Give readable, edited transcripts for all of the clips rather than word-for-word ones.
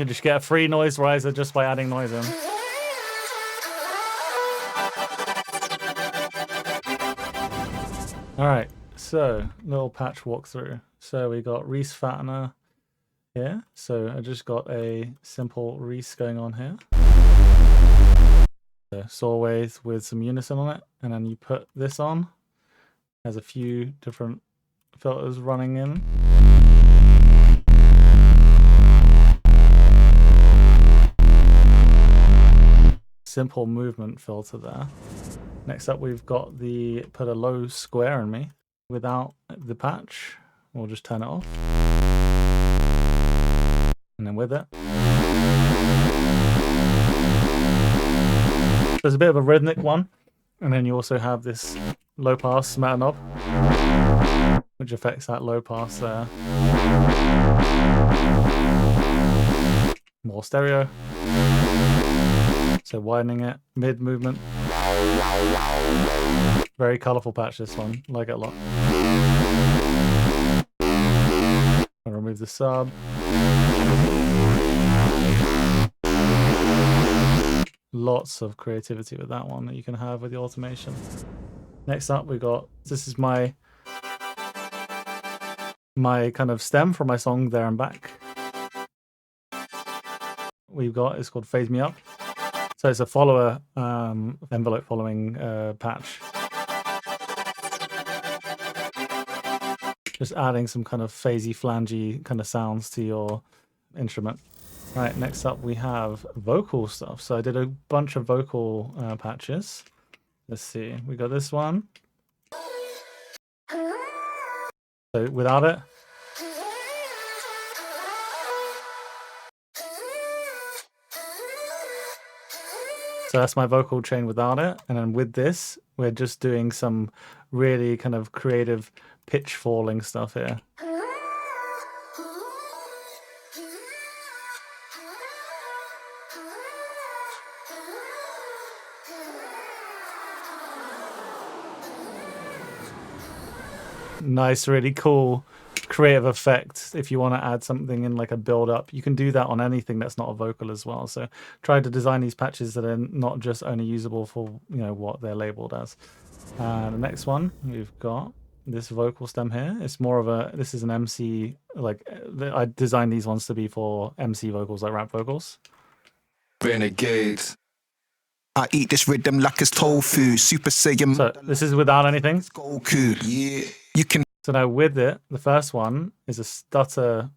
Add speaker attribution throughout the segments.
Speaker 1: You just get a free noise riser just by adding noise in. Alright, so little patch walkthrough. So we got Rees fattener here. So I just got a simple Rees going on here. So saw wave with some unison on it, and then you put this on. There's a few different filters running in. Simple movement filter there. Next up, we've got the put a low square in me without the patch. We'll just turn it off. And then with it. There's a bit of a rhythmic one. And then you also have this low pass matter knob, which affects that low pass there. More stereo. So widening it, mid movement. Very colourful patch, this one. Like it a lot. I'll remove the sub. Lots of creativity with that one that you can have with the automation. Next up, we got, this is my kind of stem for my song There and Back. We've got, it's called Phase Me Up. So it's a follower, envelope following patch. Just adding some kind of phasey, flangey kind of sounds to your instrument. Right, next up we have vocal stuff. So I did a bunch of vocal patches. Let's see, we got this one. So without it. So that's my vocal chain without it. And then with this, we're just doing some really kind of creative pitch falling stuff here. Nice, really cool creative effect. If you want to add something in like a build up, you can do that on anything that's not a vocal as well. So try to design these patches that are not just only usable for, you know, what they're labeled as. The next one, we've got this vocal stem here. It's more of a, this is an MC, like I designed these ones to be for MC vocals, like rap vocals.
Speaker 2: Renegades. I eat this rhythm like it's tofu. Super Saiyan.
Speaker 1: So this is without anything.
Speaker 2: Goku. Yeah. You can.
Speaker 1: So now with it, the first one is a stutter,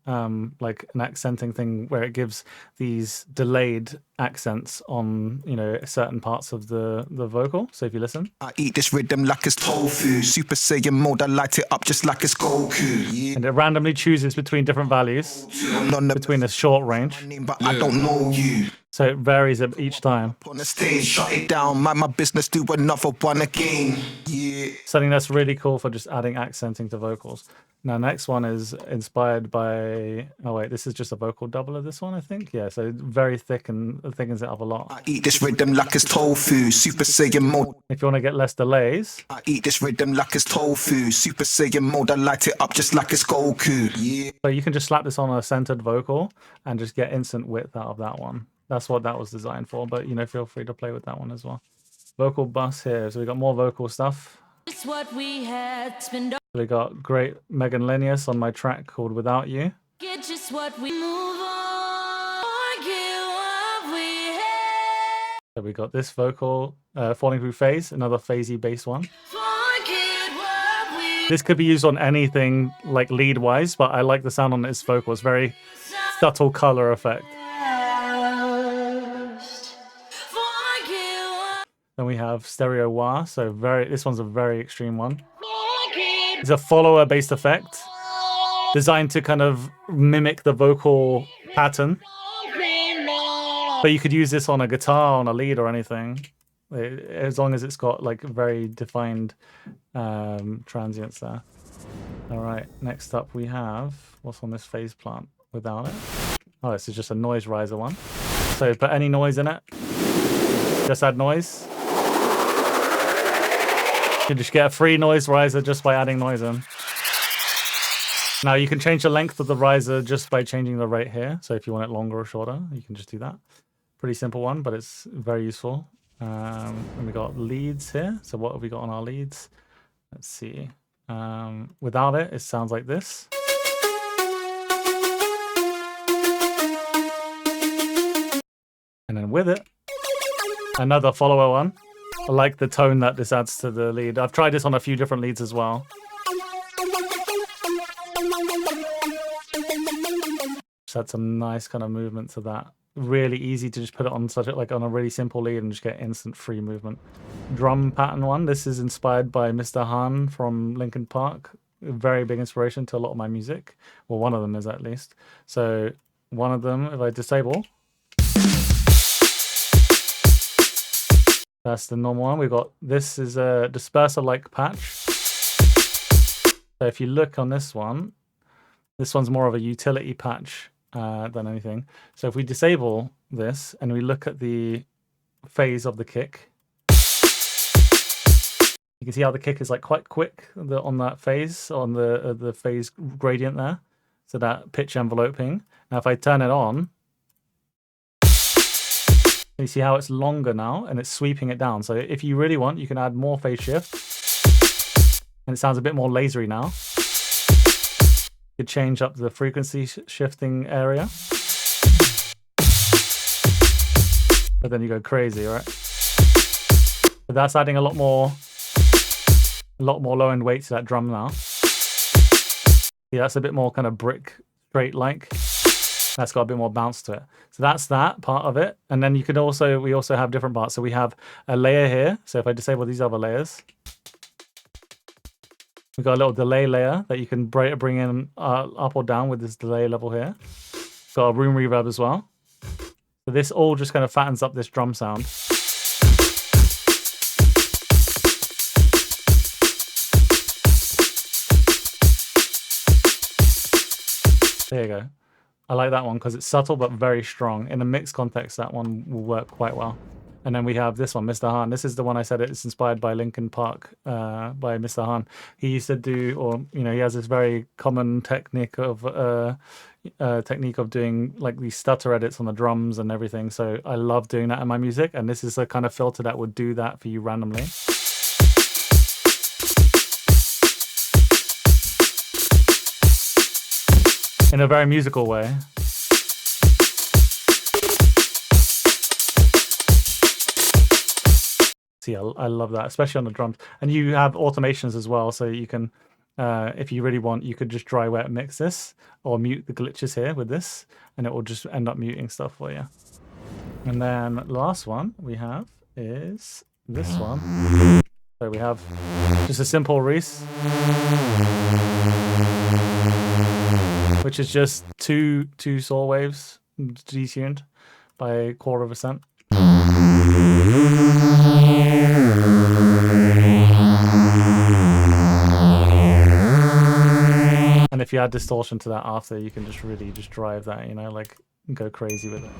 Speaker 1: like an accenting thing where it gives these delayed accents on, you know, certain parts of the vocal. So if you listen.
Speaker 2: I eat this rhythm like it's tofu. Super Saiyan mode, I light it up just like it's Goku. Yeah.
Speaker 1: And it randomly chooses between different values, between a short range.
Speaker 2: But I don't know you.
Speaker 1: So it varies each time.
Speaker 2: On the stage, shut it down. Mind my business, do another one again. Yeah.
Speaker 1: Something that's really cool for just adding accenting to vocals. Now, next one is inspired by. Oh wait, this is just a vocal double of this one, I think. Yeah, so very thick and thickens it up a lot.
Speaker 2: I eat this rhythm like it's tofu. Super Saiyan mode.
Speaker 1: If you want to get less delays.
Speaker 2: I eat this rhythm like it's tofu. Super Saiyan mode. I light it up just like it's Goku. Yeah.
Speaker 1: So you can just slap this on a centered vocal and just get instant width out of that one. That's what that was designed for, but you know, feel free to play with that one as well. Vocal bus here, so we got more vocal stuff.
Speaker 3: It's what we had spent.
Speaker 1: We got great Megan Linius on my track called Without You.
Speaker 3: Get just what we move on. Get what we had.
Speaker 1: So we got this vocal, Falling Through Phase, another phasey bass one.
Speaker 3: Forget what we
Speaker 1: This could be used on anything like lead wise, but I like the sound on this vocal. It's very subtle color effect. Then we have Stereo Wah, so this one's a very extreme one. It's a follower-based effect, designed to kind of mimic the vocal pattern. But you could use this on a guitar, on a lead, or anything, as long as it's got like very defined transients there. All right, next up we have, what's on this phase plant without it? Oh, this is just a noise riser one. So put any noise in it, just add noise. You just get a free noise riser just by adding noise in. Now you can change the length of the riser just by changing the rate here. So if you want it longer or shorter, you can just do that. Pretty simple one, but it's very useful. And we got leads here. So what have we got on our leads? Let's see. Without it, it sounds like this. And then with it, another follower one. I like the tone that this adds to the lead. I've tried this on a few different leads as well. Just add some nice kind of movement to that. Really easy to just put it on such like on a really simple lead and just get instant free movement. Drum pattern one. This is inspired by Mr. Han from Linkin Park. A very big inspiration to a lot of my music. Well, one of them is at least. So one of them, if I disable, that's the normal one. We've got, this is a disperser-like patch. So if you look on this one's more of a utility patch than anything. So if we disable this and we look at the phase of the kick, you can see how the kick is like quite quick on that phase, on the phase gradient there. So that pitch enveloping. Now if I turn it on, you see how it's longer now and it's sweeping it down. So if you really want, you can add more phase shift. And it sounds a bit more lasery now. You could change up the frequency shifting area. But then you go crazy, right? But that's adding a lot more low end weight to that drum now. Yeah, that's a bit more kind of brick straight like. That's got a bit more bounce to it. So that's that part of it. And then you can also, we also have different parts. So we have a layer here. So if I disable these other layers, we've got a little delay layer that you can bring in up or down with this delay level here. Got a room reverb as well. So this all just kind of fattens up this drum sound. There you go. I like that one because it's subtle but very strong. In a mixed context, that one will work quite well. And then we have this one, Mr. Han. This is the one I said it's inspired by Linkin Park, by Mr. Han. He used to do, or he has this very common technique of doing like these stutter edits on the drums and everything. So I love doing that in my music, and this is a kind of filter that would do that for you randomly. In a very musical way. See, I love that, especially on the drums. And you have automations as well, so you can, if you really want, you could just dry wet mix this or mute the glitches here with this, and it will just end up muting stuff for you. And then the last one we have is this one. So we have just a simple Rees, which is just two saw waves detuned by a quarter of a cent. And if you add distortion to that after, you can just really just drive that, like go crazy with it.